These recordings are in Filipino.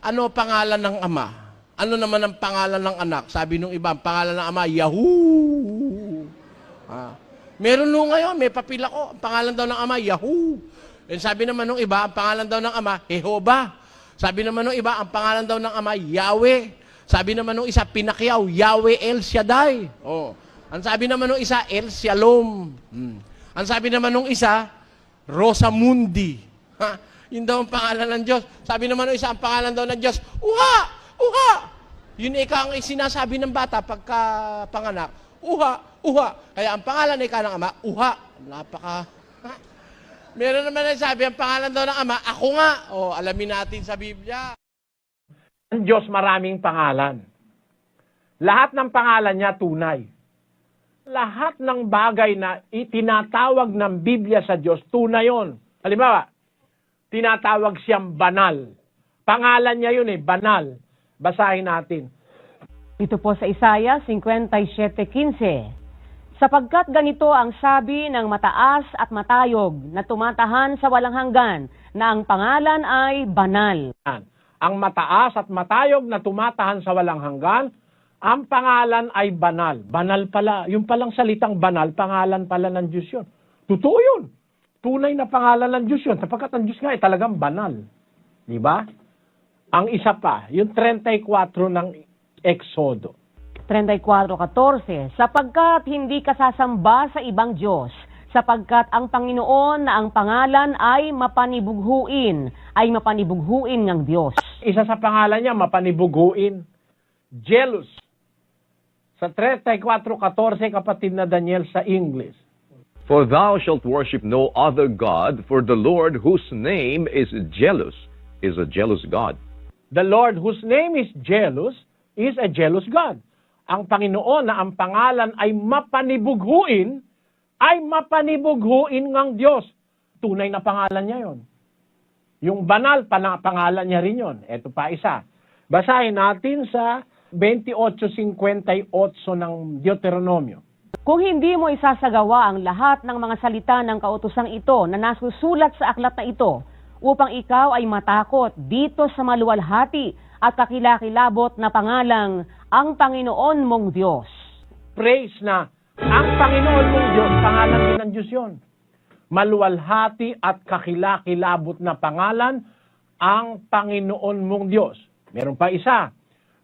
Ano pangalan ng ama? Ano naman ang pangalan ng anak? Sabi nung iba, ang pangalan ng ama, Yahoo! Meron nung ngayon, may papila ko, ang pangalan daw ng ama, Yahoo! And sabi naman nung iba, ang pangalan daw ng ama, Jehovah. Sabi naman nung iba, ang pangalan daw ng ama, Yahweh. Sabi naman nung isa, Pinakyaw, Yahweh El Shaddai. Oh. Ang sabi naman nung isa, El Shalom. Ang sabi naman nung isa, Rosamundi. Yun daw ang pangalan ng Diyos. Sabi naman nung isa, ang pangalan daw ng Diyos, Uha! Uha! Yun ika ang sinasabi ng bata pagka panganak. Uha! Uha! Kaya ang pangalan ika ng ama, Uha. Napaka... Meron naman na sabi, ang pangalan daw ng ama, ako nga. O, alamin natin sa Biblia. Ang Diyos maraming pangalan. Lahat ng pangalan niya tunay. Lahat ng bagay na itinatawag ng Biblia sa Diyos, tunay yun. Halimbawa, tinatawag siyang banal. Pangalan niya yun banal. Basahin natin. Ito po sa Isaiah 57:15. Sapagkat ganito ang sabi ng mataas at matayog na tumatahan sa walang hanggan, na ang pangalan ay banal. Ang mataas at matayog na tumatahan sa walang hanggan, ang pangalan ay banal. Banal pala. Yung palang salitang banal, pangalan pala ng Diyos yun. Totoo yun. Tunay na pangalan ng Diyos yun. Sapagkat ang Diyos nga ay talagang banal. Di ba? Ang isa pa, yung 34 ng Exodo. 34:14. Sapagkat hindi ka sasamba sa ibang Diyos, sapagkat ang Panginoon na ang pangalan ay mapanibughuin ng Diyos. Isa sa pangalan niya, mapanibughuin. Jealous. Sa 34:14, kapatid na Daniel sa English. For thou shalt worship no other God, for the Lord whose name is jealous is a jealous God. The Lord whose name is jealous is a jealous God. Ang Panginoon na ang pangalan ay mapanibughuin ng Diyos. Tunay na pangalan niya yon. Yung banal, pangalan niya rin yon. Ito pa isa. Basahin natin sa 28:58 ng Deuteronomio. Kung hindi mo isasagawa ang lahat ng mga salita ng kautosang ito na nasusulat sa aklat na ito, upang ikaw ay matakot dito sa maluwalhati at kakilakilabot na pangalang ang Panginoon mong Diyos. Praise na ang Panginoon mong Diyos, pangalan din ng Diyos yun. Maluwalhati at kakilakilabot na pangalan ang Panginoon mong Diyos. Meron pa isa,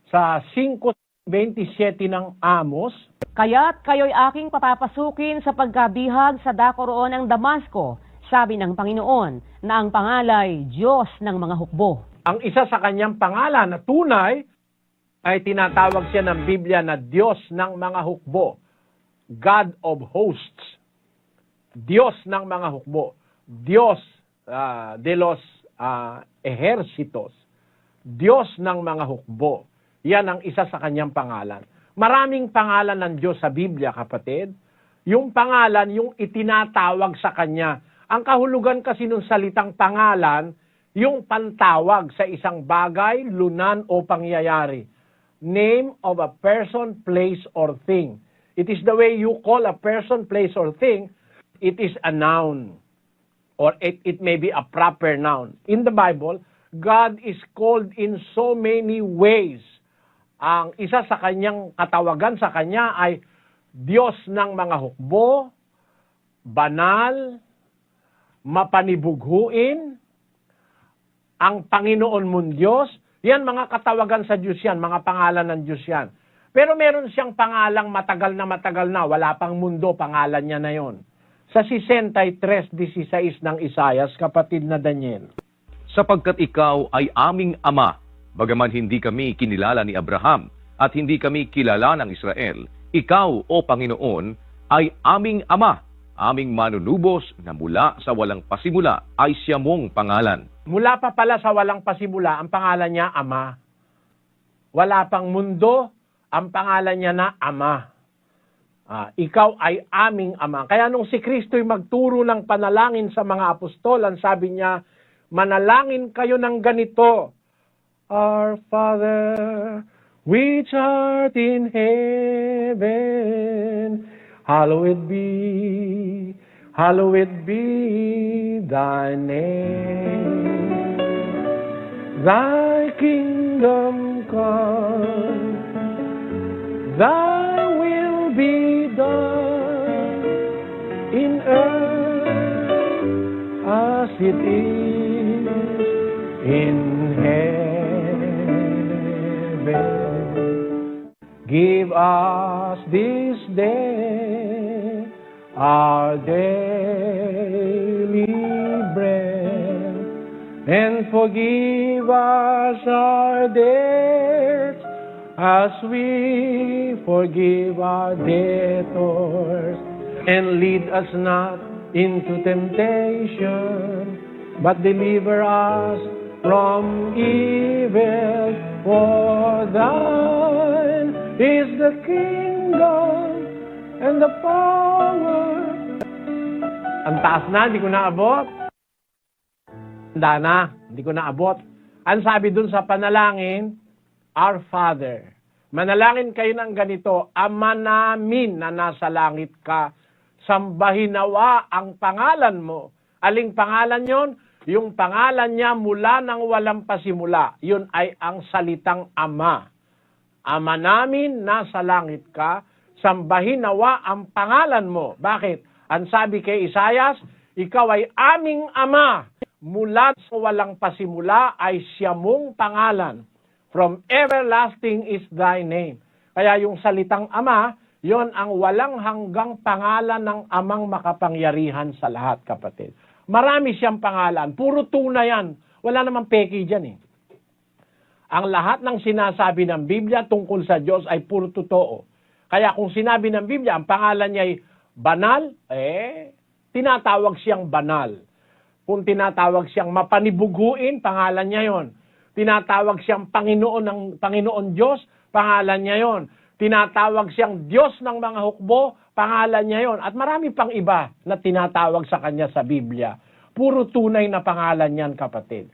sa 5:27 ng Amos. Kaya't kayo'y aking papapasukin sa pagkabihag sa dako roon ng Damasco, sabi ng Panginoon, na ang pangalay Diyos ng mga hukbo. Ang isa sa kanyang pangalan na tunay ay tinatawag siya ng Biblia na Diyos ng mga hukbo. God of hosts. Diyos ng mga hukbo. Diyos de los ejércitos. Diyos ng mga hukbo. Yan ang isa sa kanyang pangalan. Maraming pangalan ng Diyos sa Biblia, kapatid. Yung pangalan, yung itinatawag sa kanya. Ang kahulugan kasi ng salitang pangalan, yung pantawag sa isang bagay, lunan o pangyayari. Name of a person, place, or thing. It is the way you call a person, place, or thing. It is a noun. Or it may be a proper noun. In the Bible, God is called in so many ways. Ang isa sa kanyang katawagan sa kanya ay Diyos ng mga hukbo, banal, mapanibughuin, ang Panginoon mong Diyos. Yan, mga katawagan sa Diyos yan, mga pangalan ng Diyos yan. Pero meron siyang pangalang matagal na, wala pang mundo, pangalan niya na yon. Sa 63:16 ng Isaias, kapatid na Daniel. Sapagkat ikaw ay aming ama, bagaman hindi kami kinilala ni Abraham at hindi kami kilala ng Israel, ikaw, O Panginoon, ay aming ama, aming manunubos na mula sa walang pasimula ay siya mong pangalan. Mula pa pala sa walang pasimula, ang pangalan niya Ama. Wala pang mundo, ang pangalan niya na Ama. Ikaw ay aming Ama. Kaya nung si Kristo'y magturo ng panalangin sa mga apostolan, sabi niya, manalangin kayo ng ganito, Our Father, which art in heaven, hallowed be thy name. Thy kingdom come, Thy will be done in earth as it is in heaven. Give us this day our daily bread, and forgive us our debts as we forgive our debtors. And lead us not into temptation, but deliver us from evil. For thine is the kingdom and the power. Ang taas na, hindi ko naabot. Handa na, hindi ko naabot. Ang sabi dun sa panalangin, Our Father, manalangin kayo ng ganito, Ama namin na nasa langit ka, sambahin nawa ang pangalan mo. Aling pangalan yon? Yung pangalan niya mula nang walang pasimula. Yun ay ang salitang Ama. Ama namin nasa langit ka, sambahin nawa ang pangalan mo. Bakit? Ang sabi kay Isaias, ikaw ay aming Ama. Mula sa walang pasimula ay siya mong pangalan. From everlasting is thy name. Kaya yung salitang Ama, yon ang walang hanggang pangalan ng Amang makapangyarihan sa lahat, kapatid. Marami siyang pangalan. Puro tunay yan. Wala namang peki dyan eh. Ang lahat ng sinasabi ng Biblia tungkol sa Diyos ay puro totoo. Kaya kung sinabi ng Biblia, ang pangalan niya ay banal, tinatawag siyang banal. Kung tinatawag siyang mapanibuguin, pangalan niya yon. Tinatawag siyang Panginoon ng Panginoon Diyos, pangalan niya yon. Tinatawag siyang Diyos ng mga hukbo, pangalan niya yon. At marami pang iba na tinatawag sa kanya sa Biblia. Puro tunay na pangalan yan, kapatid.